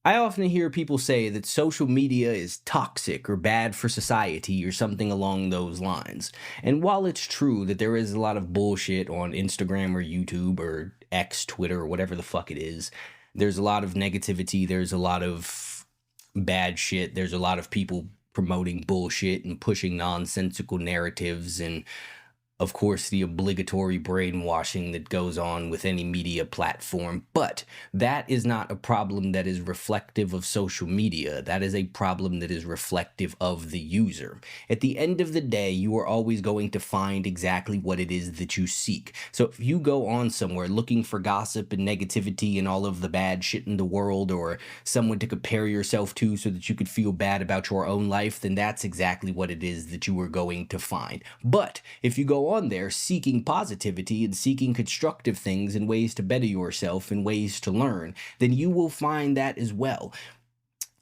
I often hear people say that social media is toxic or bad for society or something along those lines. And while it's true that there is a lot of bullshit on Instagram or YouTube or X, Twitter, or whatever the fuck it is, there's a lot of negativity, there's a lot of bad shit, there's a lot of people promoting bullshit and pushing nonsensical narratives and of course, the obligatory brainwashing that goes on with any media platform. But that is not a problem that is reflective of social media. That is a problem that is reflective of the user. At the end of the day, you are always going to find exactly what it is that you seek. So if you go on somewhere looking for gossip and negativity and all of the bad shit in the world, or someone to compare yourself to so that you could feel bad about your own life, then that's exactly what it is that you are going to find. But if you go on there seeking positivity and seeking constructive things and ways to better yourself and ways to learn, then you will find that as well.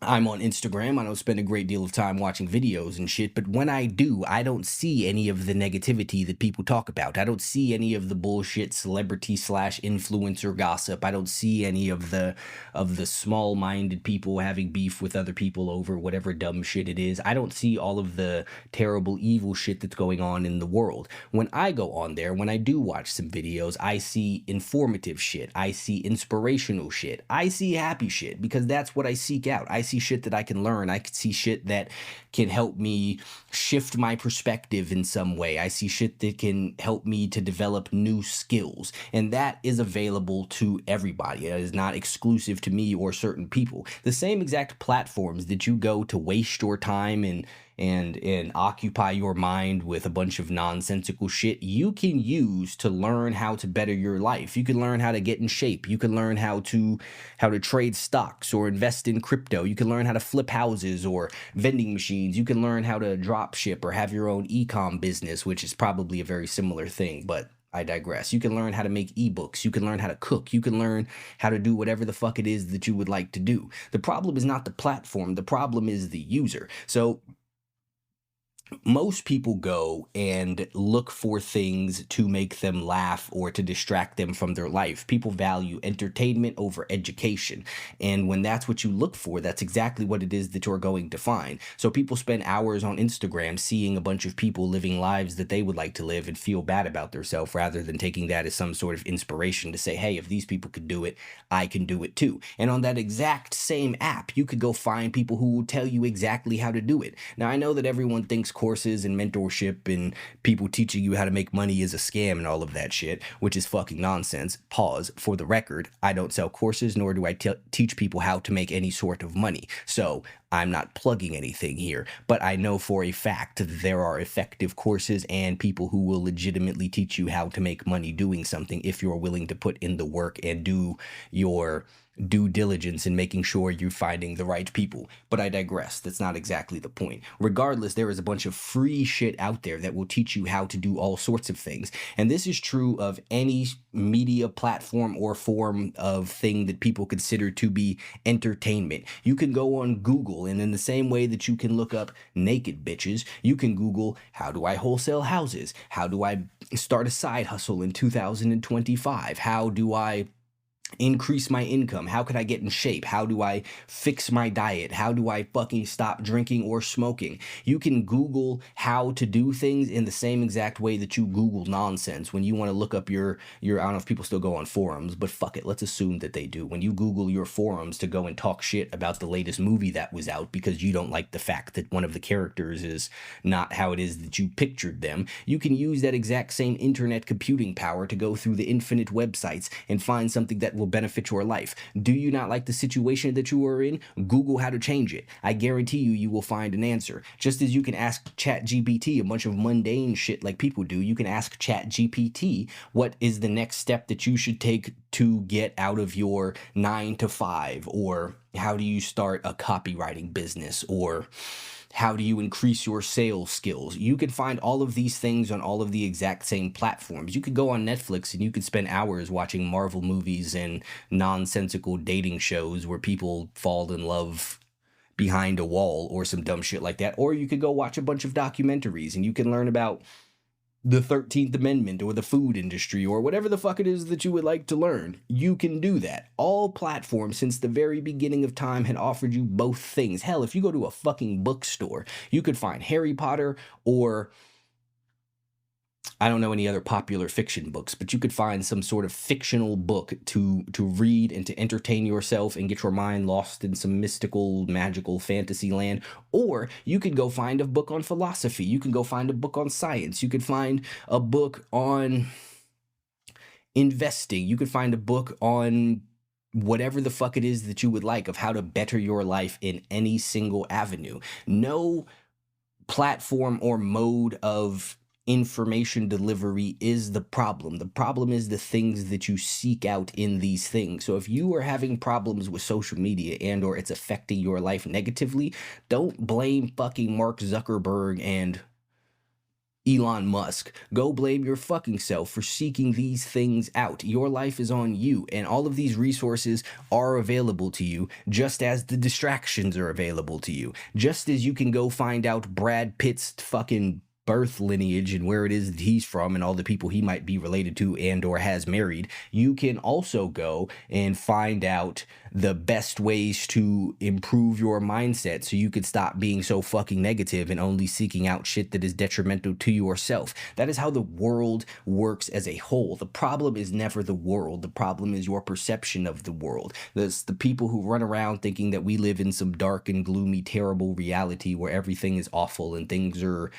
I'm on Instagram. I don't spend a great deal of time watching videos and shit, but when I do, I don't see any of the negativity that people talk about. I don't see any of the bullshit celebrity slash influencer gossip. I don't see any of the small-minded people having beef with other people over whatever dumb shit it is. I don't see all of the terrible evil shit that's going on in the world. When I go on there, when I do watch some videos, I see informative shit. I see inspirational shit. I see happy shit because that's what I seek out. I see shit that I can learn. I can see shit that can help me shift my perspective in some way. I see shit that can help me to develop new skills. And that is available to everybody. It is not exclusive to me or certain people. The same exact platforms that you go to waste your time and occupy your mind with a bunch of nonsensical shit, you can use to learn how to better your life. You can learn how to get in shape. You can learn how to trade stocks or invest in crypto. You can learn how to flip houses or vending machines. You can learn how to drop ship or have your own e-com business, which is probably a very similar thing, but I digress. You can learn how to make ebooks. You can learn how to cook. You can learn how to do whatever the fuck it is that you would like to do. The problem is not the platform. The problem is the user. So most people go and look for things to make them laugh or to distract them from their life. People value entertainment over education. And when that's what you look for, that's exactly what it is that you're going to find. So people spend hours on Instagram seeing a bunch of people living lives that they would like to live and feel bad about themselves, rather than taking that as some sort of inspiration to say, hey, if these people could do it, I can do it too. And on that exact same app, you could go find people who will tell you exactly how to do it. Now, I know that everyone thinks courses and mentorship and people teaching you how to make money is a scam and all of that shit, which is fucking nonsense. Pause. For the record, I don't sell courses, nor do I teach people how to make any sort of money. So I'm not plugging anything here, but I know for a fact that there are effective courses and people who will legitimately teach you how to make money doing something if you're willing to put in the work and do your due diligence in making sure you're finding the right people. But I digress. That's not exactly the point. Regardless, there is a bunch of free shit out there that will teach you how to do all sorts of things. And this is true of any media platform or form of thing that people consider to be entertainment. You can go on Google, and in the same way that you can look up naked bitches, you can Google, how do I wholesale houses? How do I start a side hustle in 2025? How do I increase my income? How could I get in shape? How do I fix my diet? How do I fucking stop drinking or smoking? You can Google how to do things in the same exact way that you Google nonsense. When you want to look up your I don't know if people still go on forums, but fuck it, let's assume that they do. When you Google your forums to go and talk shit about the latest movie that was out because you don't like the fact that one of the characters is not how it is that you pictured them, you can use that exact same internet computing power to go through the infinite websites and find something that will benefit your life. Do you not like the situation that you are in? Google how to change it. I guarantee you will find an answer. Just as you can ask ChatGPT a bunch of mundane shit like people do, you can ask ChatGPT what is the next step that you should take to get out of your 9 to 5, or how do you start a copywriting business, or how do you increase your sales skills? You could find all of these things on all of the exact same platforms. You could go on Netflix and you could spend hours watching Marvel movies and nonsensical dating shows where people fall in love behind a wall or some dumb shit like that. Or you could go watch a bunch of documentaries and you can learn about the 13th Amendment or the food industry or whatever the fuck it is that you would like to learn, you can do that. All platforms since the very beginning of time had offered you both things. Hell, if you go to a fucking bookstore, you could find Harry Potter or I don't know any other popular fiction books, but you could find some sort of fictional book to read and to entertain yourself and get your mind lost in some mystical, magical fantasy land. Or you could go find a book on philosophy. You can go find a book on science. You could find a book on investing. You could find a book on whatever the fuck it is that you would like of how to better your life in any single avenue. No platform or mode of information delivery is the problem. The problem is the things that you seek out in these things. So if you are having problems with social media and or it's affecting your life negatively, don't blame fucking Mark Zuckerberg and Elon Musk. Go blame your fucking self for seeking these things out. Your life is on you, and all of these resources are available to you, just as the distractions are available to you. Just as you can go find out Brad Pitt's fucking birth lineage and where it is that he's from and all the people he might be related to and or has married, you can also go and find out the best ways to improve your mindset so you could stop being so fucking negative and only seeking out shit that is detrimental to yourself. That is how the world works as a whole. The problem is never the world. The problem is your perception of the world. That's the people who run around thinking that we live in some dark and gloomy, terrible reality where everything is awful and things are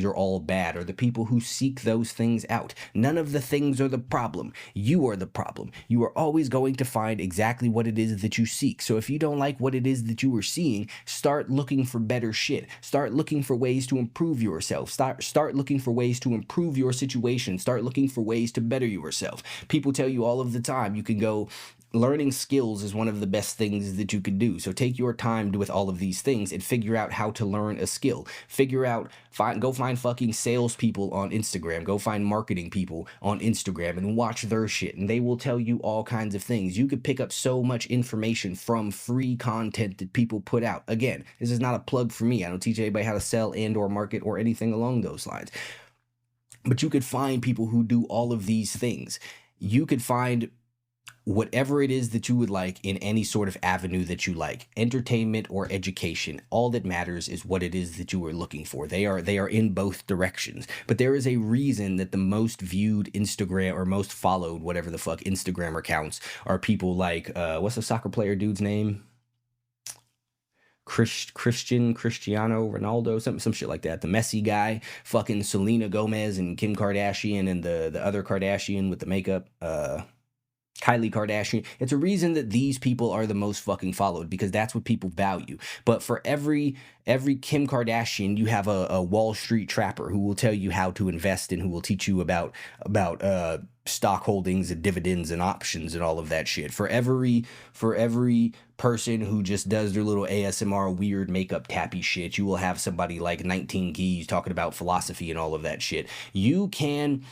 all bad, or the people who seek those things out. None of the things are the problem. You are the problem. You are always going to find exactly what it is that you seek. So if you don't like what it is that you are seeing, start looking for better shit. Start looking for ways to improve yourself. Start looking for ways to improve your situation. Start looking for ways to better yourself. People tell you all of the time, you can go learning skills is one of the best things that you could do. So take your time with all of these things and figure out how to learn a skill. Go find fucking salespeople on Instagram. Go find marketing people on Instagram and watch their shit. And they will tell you all kinds of things. You could pick up so much information from free content that people put out. Again, this is not a plug for me. I don't teach anybody how to sell and or market or anything along those lines. But you could find people who do all of these things. You could find whatever it is that you would like in any sort of avenue that you like, entertainment or education. All that matters is what it is that you are looking for. They are in both directions. But there is a reason that the most viewed Instagram or most followed, whatever the fuck, Instagram accounts are people like, what's the soccer player dude's name? Cristiano Ronaldo, some shit like that. The Messi guy, fucking Selena Gomez and Kim Kardashian and the other Kardashian with the makeup, Kylie Kardashian. It's a reason that these people are the most fucking followed because that's what people value. But for every Kim Kardashian, you have a Wall Street trapper who will tell you how to invest and who will teach you about stock holdings and dividends and options and all of that shit. For every person who just does their little ASMR weird makeup tappy shit, you will have somebody like 19 Keys talking about philosophy and all of that shit. You can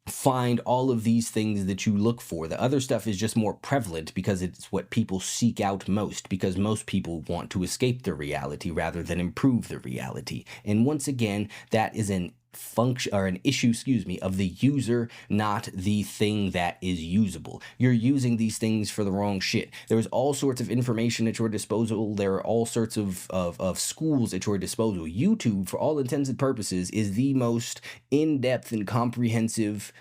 find all of these things that you look for. The other stuff is just more prevalent because it's what people seek out most, because most people want to escape the reality rather than improve the reality. And once again, that is an issue of the user, not the thing that is usable. You're using these things for the wrong shit. There's all sorts of information at your disposal. There are all sorts of schools at your disposal. YouTube, for all intents and purposes, is the most in-depth and comprehensive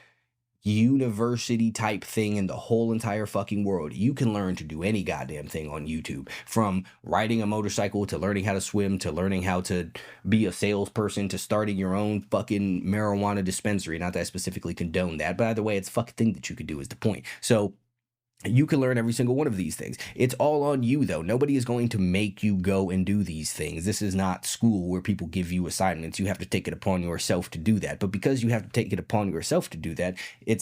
university type thing in the whole entire fucking world. You can learn to do any goddamn thing on YouTube, from riding a motorcycle to learning how to swim to learning how to be a salesperson to starting your own fucking marijuana dispensary. Not that I specifically condone that, but either way, it's a fucking thing that you could do is the point. So you can learn every single one of these things. It's all on you, though. Nobody is going to make you go and do these things. This is not school where people give you assignments. You have to take it upon yourself to do that. But because you have to take it upon yourself to do that,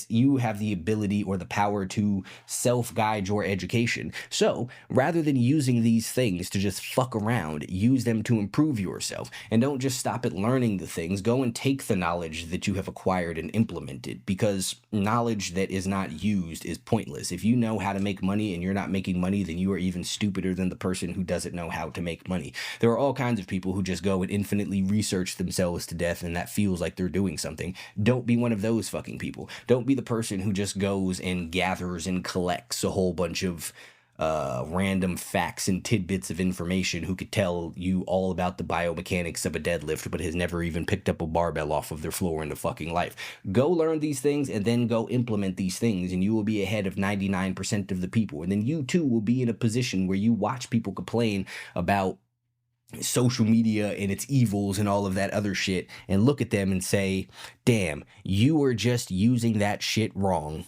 you have the ability or the power to self-guide your education. So rather than using these things to just fuck around, use them to improve yourself. And don't just stop at learning the things. Go and take the knowledge that you have acquired and implement it, because knowledge that is not used is pointless. If you know know how to make money and you're not making money, then you are even stupider than the person who doesn't know how to make money. There are all kinds of people who just go and infinitely research themselves to death, and that feels like they're doing something. Don't be one of those fucking people. Don't be the person who just goes and gathers and collects a whole bunch of random facts and tidbits of information, who could tell you all about the biomechanics of a deadlift but has never even picked up a barbell off of their floor in their fucking life. Go learn these things and then go implement these things, and you will be ahead of 99% of the people. And then you too will be in a position where you watch people complain about social media and its evils and all of that other shit, and look at them and say, damn, you are just using that shit wrong.